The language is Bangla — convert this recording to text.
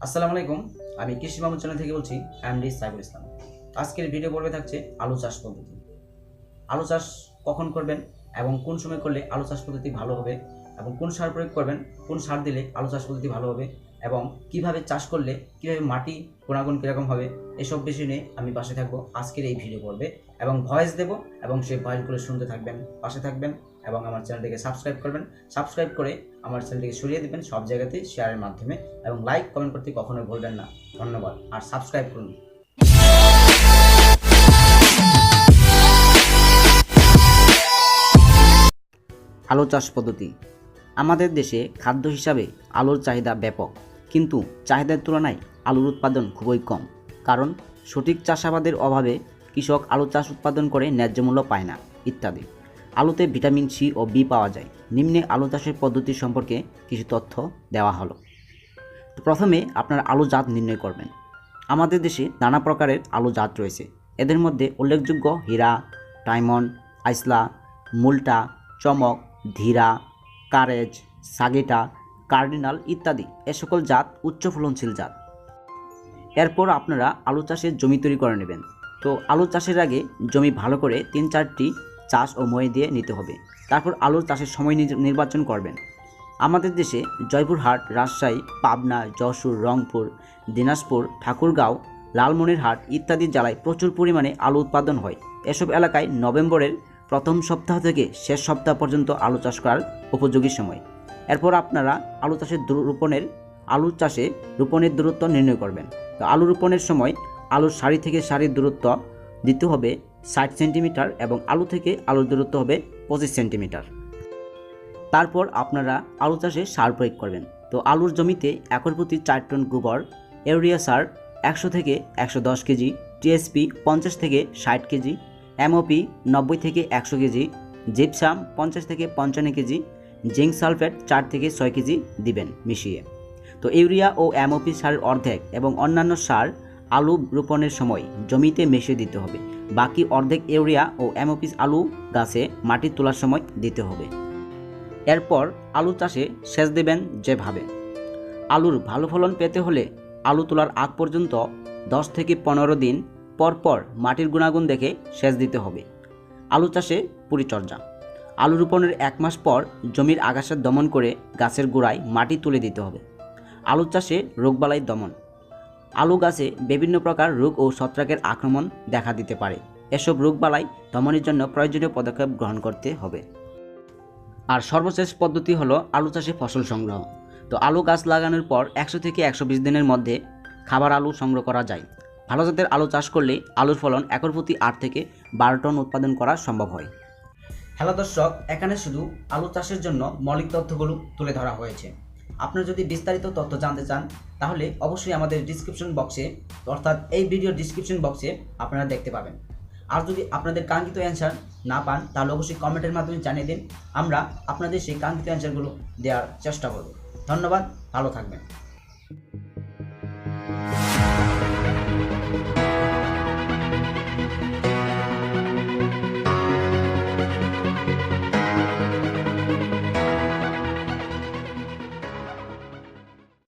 আসসালামু আলাইকুম। আমি কৃষি মামুন চ্যানেল থেকে বলছি এমডি সাইফুল ইসলাম। আজকের ভিডিও পর্বে থাকছে আলু চাষ পদ্ধতি। আলু চাষ কখন করবেন এবং কোন সময় করলে আলু চাষ পদ্ধতি ভালো হবে এবং কোন সার প্রয়োগ করবেন, কোন সার দিলে আলু চাষ পদ্ধতি ভালো হবে এবং কিভাবে চাষ করলে কিভাবে মাটি গুণাগুণ কীরকম হবে, এসব বিষয় নিয়ে আমি পাশে থাকবো আজকের এই ভিডিও পর্বে এবং ভয়েস দেব এবং সেই ভয়েসগুলো শুনতে থাকবেন, পাশে থাকবেন এবং আমার চ্যানেলটিকে সাবস্ক্রাইব করবেন। সাবস্ক্রাইব করে আমার চ্যানেলটিকে সরিয়ে দেবেন সব জায়গাতে শেয়ারের মাধ্যমে এবং লাইক কমেন্ট করতে কখনোই ভুলবেন না। ধন্যবাদ। আর সাবস্ক্রাইব করুন। আলু চাষ পদ্ধতি। আমাদের দেশে খাদ্য হিসাবে আলুর চাহিদা ব্যাপক, কিন্তু চাহিদার তুলনায় আলুর উৎপাদন খুবই কম। কারণ সঠিক চাষাবাদের অভাবে কৃষক আলু চাষ উৎপাদন করে ন্যায্য মূল্য পায় না ইত্যাদি। আলুতে ভিটামিন সি ও বি পাওয়া যায়। নিম্নে আলু চাষের পদ্ধতি সম্পর্কে কিছু তথ্য দেওয়া হলো। তো প্রথমে আপনারা আলু জাত নির্ণয় করবেন। আমাদের দেশে নানা প্রকারের আলু জাত রয়েছে। এদের মধ্যে উল্লেখযোগ্য হীরা, ডায়মন্ড, আইসলা, মুলটা, চমক, ধীরা, কারেজ, সাগিটা, কার্ডিনাল ইত্যাদি এ সকল জাত উচ্চ ফলনশীল জাত। এরপর আপনারা আলু চাষের জমি তৈরি করে নেবেন। তো আলু চাষের আগে জমি ভালো করে 3-4টি চাষ ও মই দিয়ে নিতে হবে। তারপর আলুর চাষের সময় নির্বাচন করবেন। আমাদের দেশে জয়পুরহাট, রাজশাহী, পাবনা, যশোর, রংপুর, দিনাজপুর, ঠাকুরগাঁও, লালমনিরহাট ইত্যাদি জেলায় প্রচুর পরিমাণে আলু উৎপাদন হয়। এসব এলাকায় নভেম্বরের প্রথম সপ্তাহ থেকে শেষ সপ্তাহ পর্যন্ত আলু চাষ করার উপযোগী সময়। এরপর আপনারা আলু চাষে রোপণের দূরত্ব নির্ণয় করবেন। তো আলু রোপণের সময় আলুর সারি থেকে সারির দূরত্ব দিতে হবে 60 সেন্টিমিটার এবং আলু থেকে আলুর দূরত্ব হবে 25 সেন্টিমিটার। তারপর আপনারা আলু চাষে সার প্রয়োগ করবেন। তো আলুর জমিতে একর প্রতি 4 টন গোবর, ইউরিয়া সার 100 থেকে 110 কেজি, টিএসপি 50 থেকে 60 কেজি, এমওপি 90 থেকে 100 কেজি, জিপসাম 50 থেকে 55 কেজি, জিঙ্ক সালফেট 4 থেকে 6 কেজি দিবেন মিশিয়ে। তো ইউরিয়া ও এমওপি সারের অর্ধেক এবং অন্যান্য সার আলু রোপণের সময় জমিতে মিশিয়ে দিতে হবে। বাকি অর্ধেক ইউরিয়া ও এমওপি আলু গাছে মাটি তোলার সময় দিতে হবে। এরপর আলু চাষে সেচ দেবেন যেভাবে। আলুর ভালো ফলন পেতে হলে আলু তোলার আগ পর্যন্ত 10 থেকে 15 দিন পর পর মাটির গুণাগুণ দেখে সেচ দিতে হবে। আলু চাষে পরিচর্যা। আলু রোপণের 1 মাস পর জমির আগাছা দমন করে গাছের গোড়ায় মাটি তুলে দিতে হবে। আলু চাষে রোগবালাই দমন। আলু গাছে বিভিন্ন প্রকার রোগ ও ছত্রাকের আক্রমণ দেখা দিতে পারে। এসব রোগবালাই দমনের জন্য প্রয়োজনীয় পদক্ষেপ গ্রহণ করতে হবে। আর সর্বশেষ পদ্ধতি হলো আলু চাষে ফসল সংগ্রহ। তো আলু গাছ লাগানোর পর 100 থেকে 120 দিনের মধ্যে খাবার আলু সংগ্রহ করা যায়। ভালো জাতের আলু চাষ করলে আলুর ফলন একর প্রতি 8 থেকে 12 টন উৎপাদন করা সম্ভব হয়। হ্যালো দর্শক, এখানে শুধু আলু চাষের জন্য মৌলিক তথ্যগুলো তুলে ধরা হয়েছে। আপনারা যদি বিস্তারিত তথ্য জানতে চান তাহলে অবশ্যই আমাদের ডিসক্রিপশন বক্সে, অর্থাৎ এই ভিডিওর ডিসক্রিপশন বক্সে আপনারা দেখতে পাবেন। আর যদি আপনাদের কাঙ্ক্ষিত অ্যান্সার না পান তাহলে অবশ্যই কমেন্টের মাধ্যমে জানিয়ে দিন। আমরা আপনাদের সেই কাঙ্ক্ষিত অ্যান্সারগুলো দেওয়ার চেষ্টা করব। ধন্যবাদ, ভালো থাকবেন।